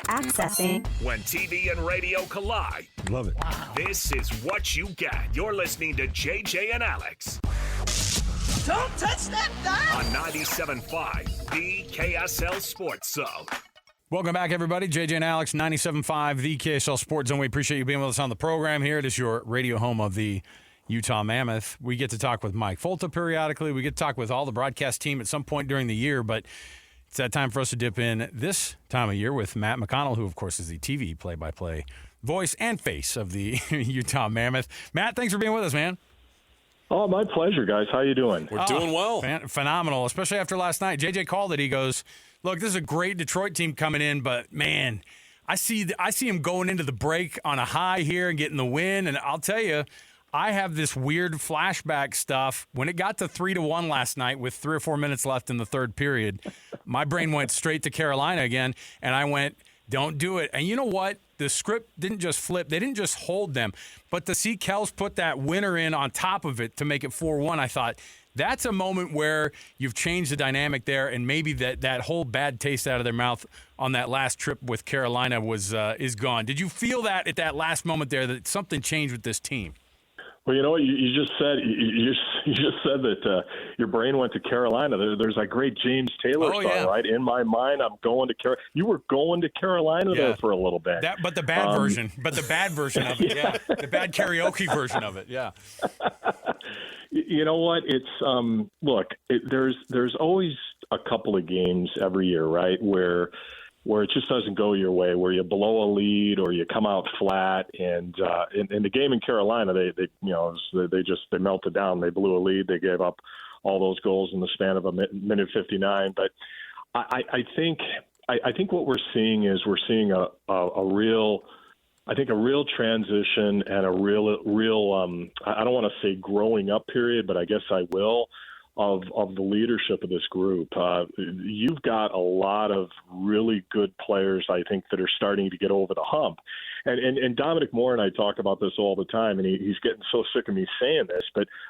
Accessing. When TV and radio collide. Love it. Wow. This is what you get. You're listening to JJ and Alex. Don't touch that dial. On 97.5, the KSL Sports Zone. Welcome back, everybody. JJ and Alex, 97.5, the KSL Sports Zone. We appreciate you being with us on the program here. It is your radio home of the Utah Mammoth. We get to talk with Mike Folta periodically. We get to talk with all the broadcast team at some point during the year, but it's that time for us to dip in this time of year with Matt McConnell, who, of course, is the TV play-by-play voice and face of the Utah Mammoth. Matt, thanks for being with us, man. Oh, my pleasure, guys. How you doing? We're doing well. Phenomenal, especially after last night. JJ called it. He goes, look, this is a great Detroit team coming in, but, man, I see him going into the break on a high here and getting the win, and I'll tell you, I have this weird flashback stuff. When it got to 3-1 last night with 3 or 4 minutes left in the third period, my brain went straight to Carolina again, and I went, don't do it. And you know what? The script didn't just flip. They didn't just hold them. But to see Kels put that winner in on top of it to make it 4-1, I thought, that's a moment where you've changed the dynamic there, and maybe that whole bad taste out of their mouth on that last trip with Carolina is gone. Did you feel that at that last moment there that something changed with this team? Well, you know what you just said. You just said that your brain went to Carolina. There's that great James Taylor song, right? In my mind, I'm going to Carolina. You were going to Carolina there for a little bit. But the bad version. But the bad version of it, yeah. The bad karaoke version of it, yeah. You know what? It's there's always a couple of games every year, right, where it just doesn't go your way, where you blow a lead or you come out flat. And in the game in Carolina, they melted down. They blew a lead. They gave up all those goals in the span of a minute 59. But I think what we're seeing is a real transition and a real I don't want to say growing up period, but I guess I will. Of the leadership of this group. You've got a lot of really good players, I think, that are starting to get over the hump. And Dominic Moore and I talk about this all the time, and he's getting so sick of me saying this,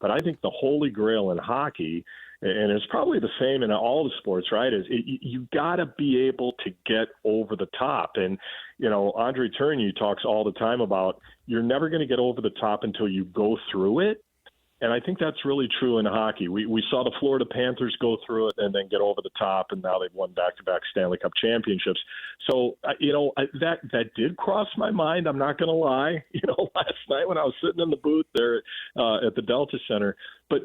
but I think the holy grail in hockey, and it's probably the same in all the sports, right, is you got to be able to get over the top. And, you know, Andre Tourigny talks all the time about you're never going to get over the top until you go through it. And I think that's really true in hockey. We saw the Florida Panthers go through it and then get over the top, and now they've won back-to-back Stanley Cup championships. So, that did cross my mind. I'm not going to lie. Last night when I was sitting in the booth there at the Delta Center. But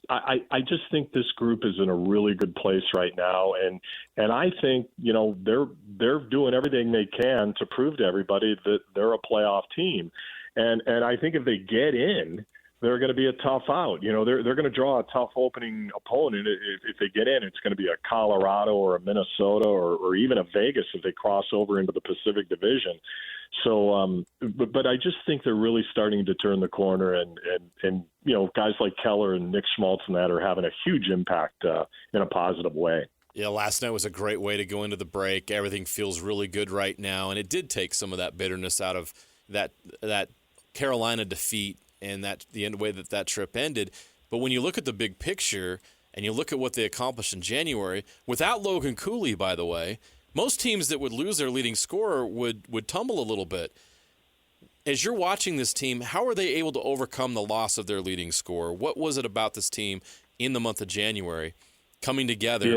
I just think this group is in a really good place right now, and I think they're doing everything they can to prove to everybody that they're a playoff team, and I think if they get in, they're going to be a tough out. They're going to draw a tough opening opponent. If they get in, it's going to be a Colorado or a Minnesota or even a Vegas if they cross over into the Pacific Division. So, but I just think they're really starting to turn the corner, and guys like Keller and Nick Schmaltz and that are having a huge impact in a positive way. Yeah, last night was a great way to go into the break. Everything feels really good right now, and it did take some of that bitterness out of that Carolina defeat and the way that trip ended. But when you look at the big picture and you look at what they accomplished in January, without Logan Cooley, by the way, most teams that would lose their leading scorer would tumble a little bit. As you're watching this team, how are they able to overcome the loss of their leading scorer? What was it about this team in the month of January coming together?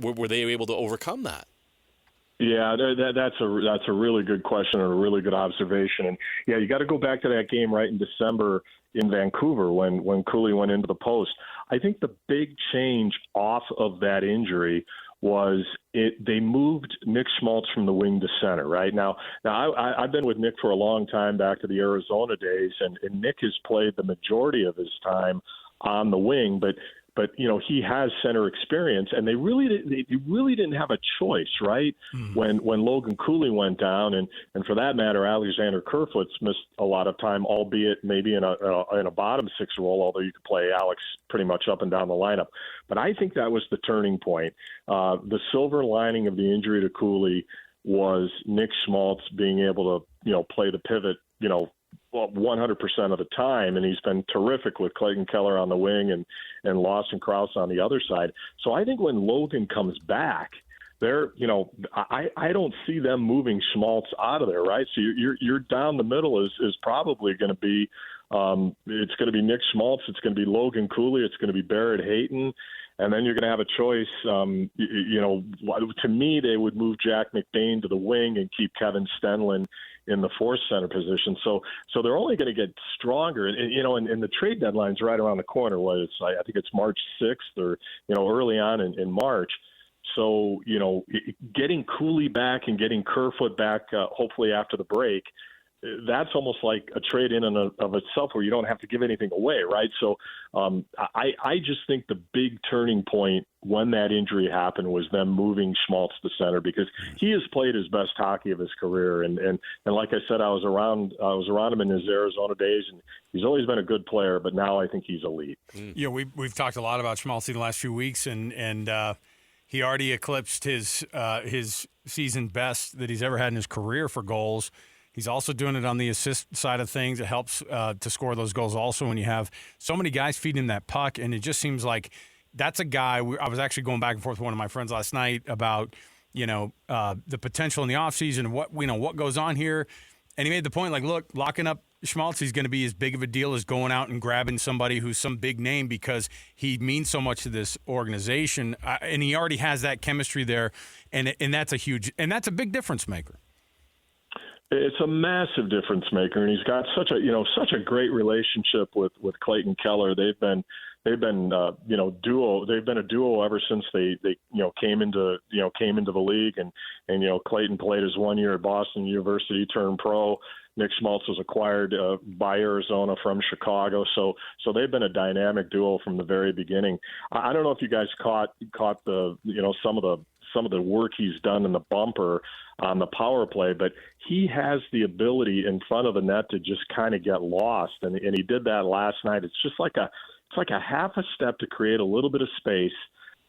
Were they able to overcome that? Yeah, that's a really good question and a really good observation. And yeah, you got to go back to that game right in December in Vancouver when Cooley went into the post. I think the big change off of that injury was they moved Nick Schmaltz from the wing to center. Right now I've been with Nick for a long time, back to the Arizona days, and Nick has played the majority of his time on the wing, but he has center experience, and they really didn't have a choice, right? When Logan Cooley went down, and for that matter, Alexander Kerfoot's missed a lot of time, albeit maybe in a bottom six role, although you could play Alex pretty much up and down the lineup. But I think that was the turning point. The silver lining of the injury to Cooley was Nick Schmaltz being able to play the pivot 100% of the time, and he's been terrific with Clayton Keller on the wing and Lawson Krause on the other side. So I think when Logan comes back, they're, I don't see them moving Schmaltz out of there, right? So you're down the middle is probably going to be, it's going to be Nick Schmaltz, it's going to be Logan Cooley, it's going to be Barrett Hayton, and then you're going to have a choice. To me, they would move Jack McBain to the wing and keep Kevin Stenlin in the fourth center position. So they're only going to get stronger. And the trade deadline's right around the corner. I think it's March 6th or, early on in March. So, getting Cooley back and getting Kerfoot back, hopefully after the break, that's almost like a trade in and of itself where you don't have to give anything away, right? So I just think the big turning point when that injury happened was them moving Schmaltz to center, because he has played his best hockey of his career. And like I said, I was around him in his Arizona days, and he's always been a good player, but now I think he's elite. We've talked a lot about Schmaltz in the last few weeks, and he already eclipsed his season best that he's ever had in his career for goals. He's also doing it on the assist side of things. It helps to score those goals also when you have so many guys feeding that puck, and it just seems like that's a guy. I was actually going back and forth with one of my friends last night about the potential in the offseason, what goes on here, and he made the point like, look, locking up Schmaltz is going to be as big of a deal as going out and grabbing somebody who's some big name, because he means so much to this organization, and he already has that chemistry there, and that's a big difference maker. It's a massive difference maker, and he's got such a great relationship with Clayton Keller. They've been duo. They've been a duo ever since they came into the league, and Clayton played his 1 year at Boston University, turned pro. Nick Schmaltz was acquired by Arizona from Chicago, so they've been a dynamic duo from the very beginning. I don't know if you guys caught the some of the work he's done in the bumper on the power play, but he has the ability in front of the net to just kind of get lost, and he did that last night. It's just like a half a step to create a little bit of space.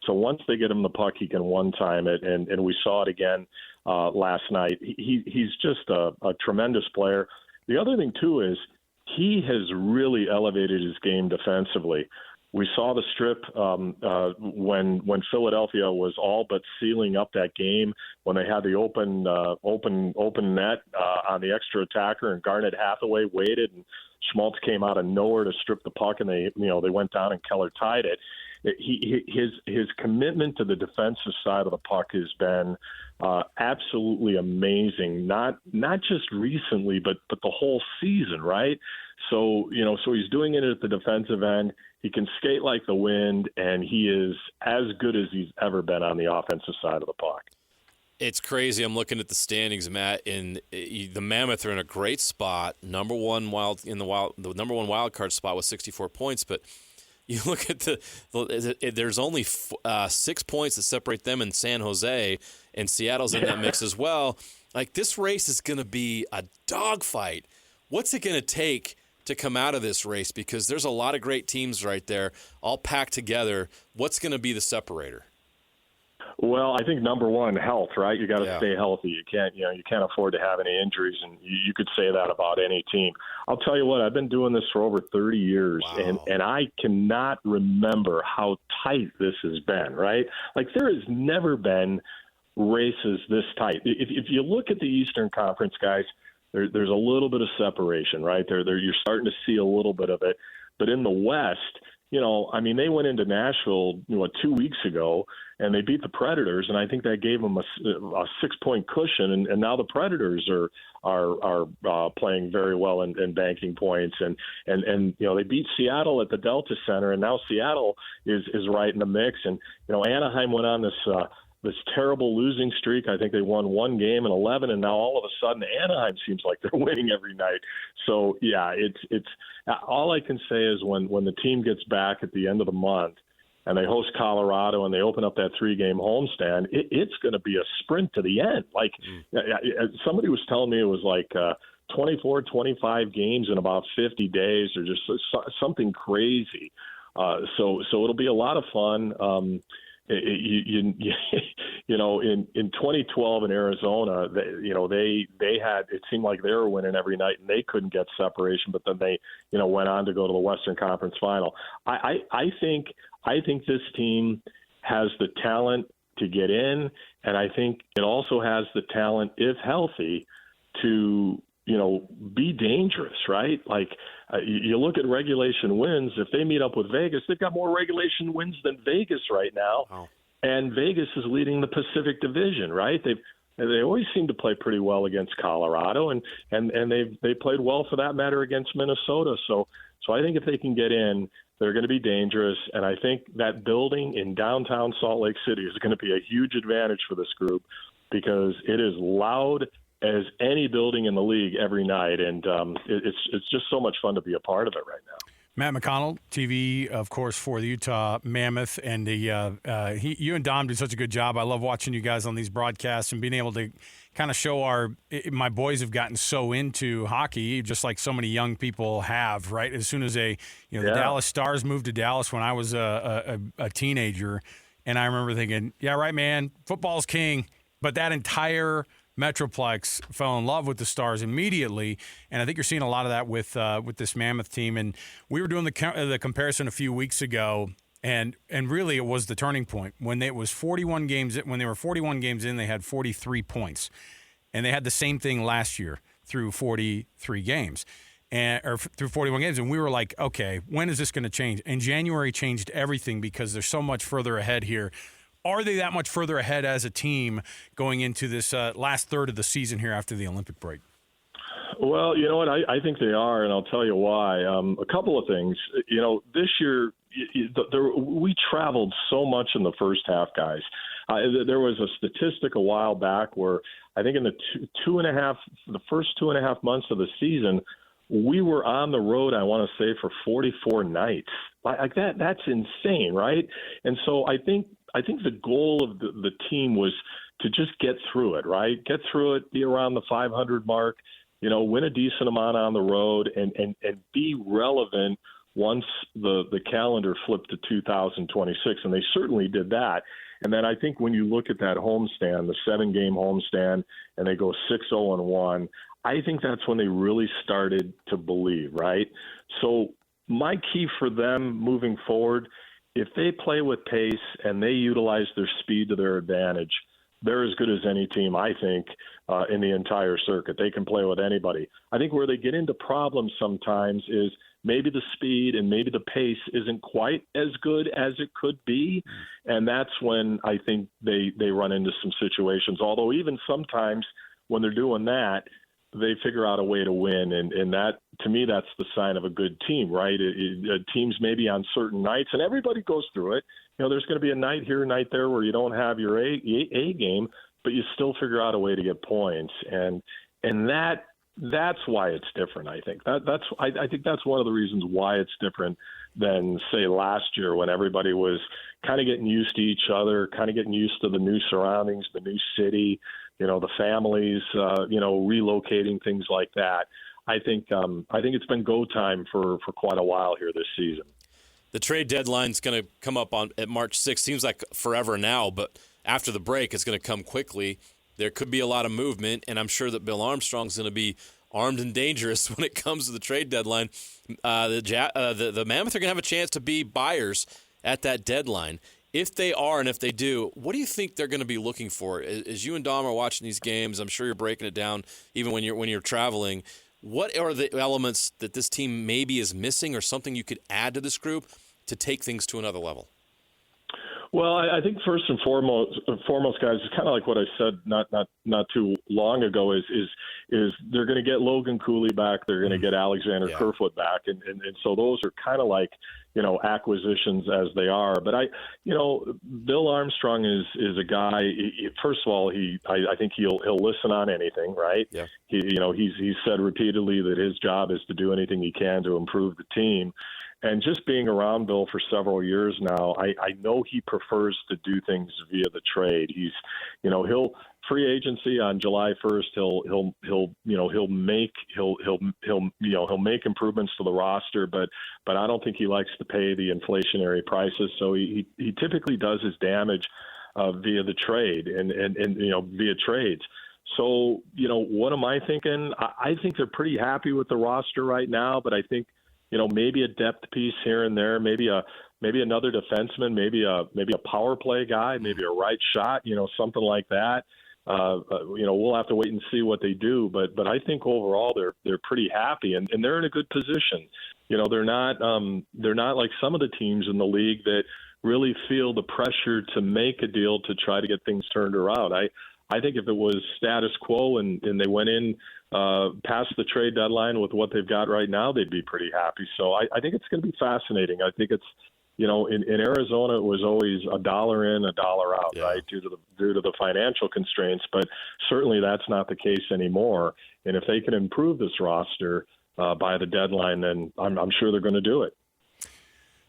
So once they get him the puck, he can one-time it, and we saw it again last night. He's just a tremendous player. The other thing, too, is he has really elevated his game defensively. We saw the strip when Philadelphia was all but sealing up that game, when they had the open net on the extra attacker, and Garnet Hathaway waited, and Schmaltz came out of nowhere to strip the puck, and they went down and Keller tied it. His commitment to the defensive side of the puck has been absolutely amazing. Not just recently, but the whole season, right? So he's doing it at the defensive end. He can skate like the wind, and he is as good as he's ever been on the offensive side of the puck. It's crazy. I'm looking at the standings, Matt, and the Mammoth are in a great spot. The number one wild card spot with 64 points, but you look at there's only 6 points that separate them and San Jose, and Seattle's in that mix as well. Like, this race is going to be a dogfight. What's it going to take to come out of this race? Because there's a lot of great teams right there, all packed together. What's going to be the separator? Well, I think number one, health, right? You got to stay healthy. You can't afford to have any injuries, and you could say that about any team. I'll tell you what, I've been doing this for over 30 years, wow. and I cannot remember how tight this has been, right? Like, there has never been races this tight. If you look at the Eastern Conference, guys, there's a little bit of separation, right? You're starting to see a little bit of it. But in the West, they went into Nashville 2 weeks ago, and they beat the Predators, and I think that gave them a 6-point cushion. And now the Predators are playing very well and banking points, and they beat Seattle at the Delta Center, and now Seattle is right in the mix. And Anaheim went on this terrible losing streak. I think they won one game in 11, and now all of a sudden Anaheim seems like they're winning every night. So yeah, it's all I can say is when the team gets back at the end of the month and they host Colorado and they open up that 3-game homestand, it's going to be a sprint to the end. Like somebody was telling me it was like 24, 25 games in about 50 days, or just something crazy. So it'll be a lot of fun. In 2012 in Arizona, they had, it seemed like they were winning every night and they couldn't get separation, but then they went on to go to the Western Conference Final. I think this team has the talent to get in, and I think it also has the talent, if healthy, to be dangerous, right? Like you look at regulation wins. If they meet up with Vegas, they've got more regulation wins than Vegas right now, and Vegas is leading the Pacific Division, right? They always seem to play pretty well against Colorado, and they played well for that matter against Minnesota. So I think if they can get in, they're going to be dangerous, and I think that building in downtown Salt Lake City is going to be a huge advantage for this group because it is loud as any building in the league every night, and it's just so much fun to be a part of it right now. Matt McConnell, TV, of course, for the Utah Mammoth, and you and Dom do such a good job. I love watching you guys on these broadcasts and being able to kind of show my boys have gotten so into hockey, just like so many young people have, right? As soon as the Dallas Stars moved to Dallas when I was a teenager, and I remember thinking, yeah, right, man, football's king, but that entire Metroplex fell in love with the Stars immediately, and I think you're seeing a lot of that with this Mammoth team. And we were doing the comparison a few weeks ago, and really it was the turning point when it was 41 games. When they were 41 games in, they had 43 points, and they had the same thing last year through 43 games, or through 41 games. And we were like, okay, when is this going to change? And January changed everything because they're so much further ahead here. Are they that much further ahead as a team going into this last third of the season here after the Olympic break? Well, you know what? I think they are, and I'll tell you why. A couple of things. This year we traveled so much in the first half, guys. There was a statistic a while back where I think in the first 2.5 months of the season, we were on the road, I want to say, for 44 nights. Like that, that's insane, right? And so I think the goal of the team was to just get through it, right? Get through it, be around the 500 mark, win a decent amount on the road, and be relevant once the calendar flipped to 2026. And they certainly did that. And then I think when you look at that homestand, the 7-game homestand, and they go 6-0-1, I think that's when they really started to believe, right? So my key for them moving forward, if they play with pace and they utilize their speed to their advantage, they're as good as any team, I think, in the entire circuit. They can play with anybody. I think where they get into problems sometimes is maybe the speed and maybe the pace isn't quite as good as it could be, and that's when I think they run into some situations. Although even sometimes when they're doing that, they figure out a way to win, and that, to me, that's the sign of a good team, right? Teams maybe on certain nights, and everybody goes through it. There's going to be a night here, a night there where you don't have your A game, but you still figure out a way to get points, and that's why it's different. I think I think that's one of the reasons why it's different than, say, last year when everybody was kind of getting used to each other, kind of getting used to the new surroundings, the new city, the families, relocating, things like that. I think it's been go time for quite a while here this season. The trade deadline's going to come up at March 6th. Seems like forever now, but after the break, it's going to come quickly. There could be a lot of movement, and I'm sure that Bill Armstrong's going to be armed and dangerous when it comes to the trade deadline. The Mammoth are going to have a chance to be buyers at that deadline. If they are, and if they do, what do you think they're going to be looking for? As you and Dom are watching these games, I'm sure you're breaking it down even when you're traveling. What are the elements that this team maybe is missing, or something you could add to this group to take things to another level? Well, I think first and foremost, guys, it's kind of like what I said not too long ago. Is they're going to get Logan Cooley back, they're going to get Alexander Kerfoot back, and so those are kind of like acquisitions as they are. But Bill Armstrong is a guy. First of all, I think he'll listen on anything, right? Yeah. He's said repeatedly that his job is to do anything he can to improve the team. And just being around Bill for several years now, I know he prefers to do things via the trade. He'll free agency on July 1st. He'll make improvements to the roster, but I don't think he likes to pay the inflationary prices. So he typically does his damage via the trade and via trades. So what am I thinking? I think they're pretty happy with the roster right now, but I think maybe a depth piece here and there, maybe another defenseman, maybe a power play guy, maybe a right shot, something like that. We'll have to wait and see what they do, but I think overall they're pretty happy and they're in a good position. They're not like some of the teams in the league that really feel the pressure to make a deal to try to get things turned around. I think if it was status quo and they went in past the trade deadline with what they've got right now, they'd be pretty happy. So I think it's going to be fascinating. I think it's, in Arizona, it was always $1 in, $1 out, right, due to the financial constraints. But certainly that's not the case anymore. And if they can improve this roster by the deadline, then I'm sure they're going to do it.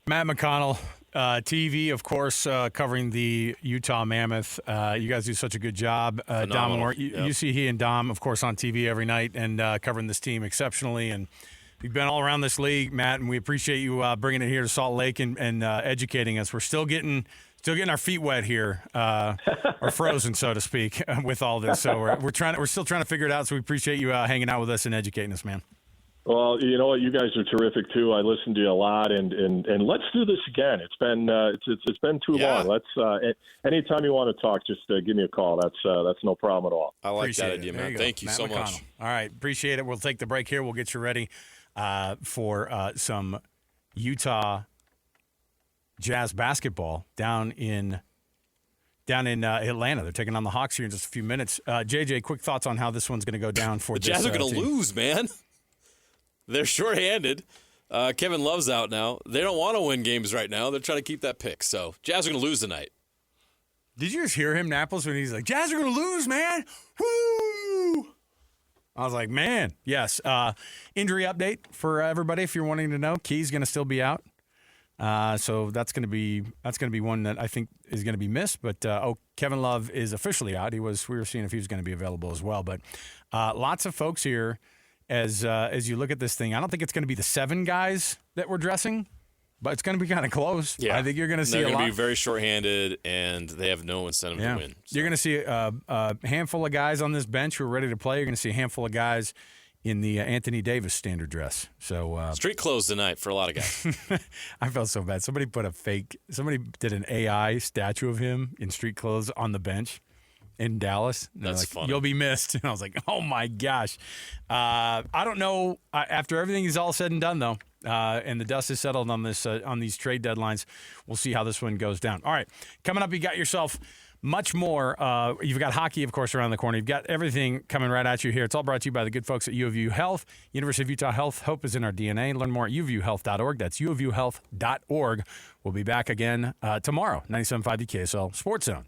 Matt McConnell, TV, of course, covering the Utah Mammoth. You guys do such a good job. Dom, you see he and Dom, of course, on TV every night and covering this team exceptionally. And you've been all around this league, Matt, and we appreciate you bringing it here to Salt Lake and educating us. We're still getting our feet wet here, or frozen, so to speak, with all this. So we're still trying to figure it out. So we appreciate you hanging out with us and educating us, man. Well, you know what? You guys are terrific too. I listen to you a lot, and let's do this again. It's been too long. Let's anytime you want to talk, just give me a call. That's no problem at all. I like that idea, man. Thank you so much. All right, appreciate it. We'll take the break here. We'll get you ready for some Utah Jazz basketball down in Atlanta. They're taking on the Hawks here in just a few minutes. JJ, quick thoughts on how this one's going to go down for the Jazz are going to lose, man. They're shorthanded. Kevin Love's out now. They don't want to win games right now. They're trying to keep that pick. So Jazz are going to lose tonight. Did you just hear him, Napoles, when he's like, Jazz are going to lose, man? Woo! I was like, man, yes. Injury update for everybody if you're wanting to know. Key's going to still be out. So that's going to be one that I think is going to be missed. But Kevin Love is officially out. We were seeing if he was going to be available as well. But lots of folks here. As you look at this thing, I don't think it's going to be the 7 guys that we're dressing, but it's going to be kind of close. Yeah. I think you're going to see They're going to be very shorthanded, and they have no incentive to win. So. You're going to see a handful of guys on this bench who are ready to play. You're going to see a handful of guys in the Anthony Davis standard dress. So street clothes tonight for a lot of guys. I felt so bad. Somebody did an AI statue of him in street clothes on the bench in Dallas. That's funny. You'll be missed. And I was like, oh, my gosh. I don't know. After everything is all said and done, though, and the dust is settled on these trade deadlines, we'll see how this one goes down. All right. Coming up, you got yourself much more. You've got hockey, of course, around the corner. You've got everything coming right at you here. It's all brought to you by the good folks at U of U Health. University of Utah Health. Hope is in our DNA. Learn more at uvuhealth.org. That's uofuhealth.org. We'll be back again tomorrow, 97.5 KSL Sports Zone.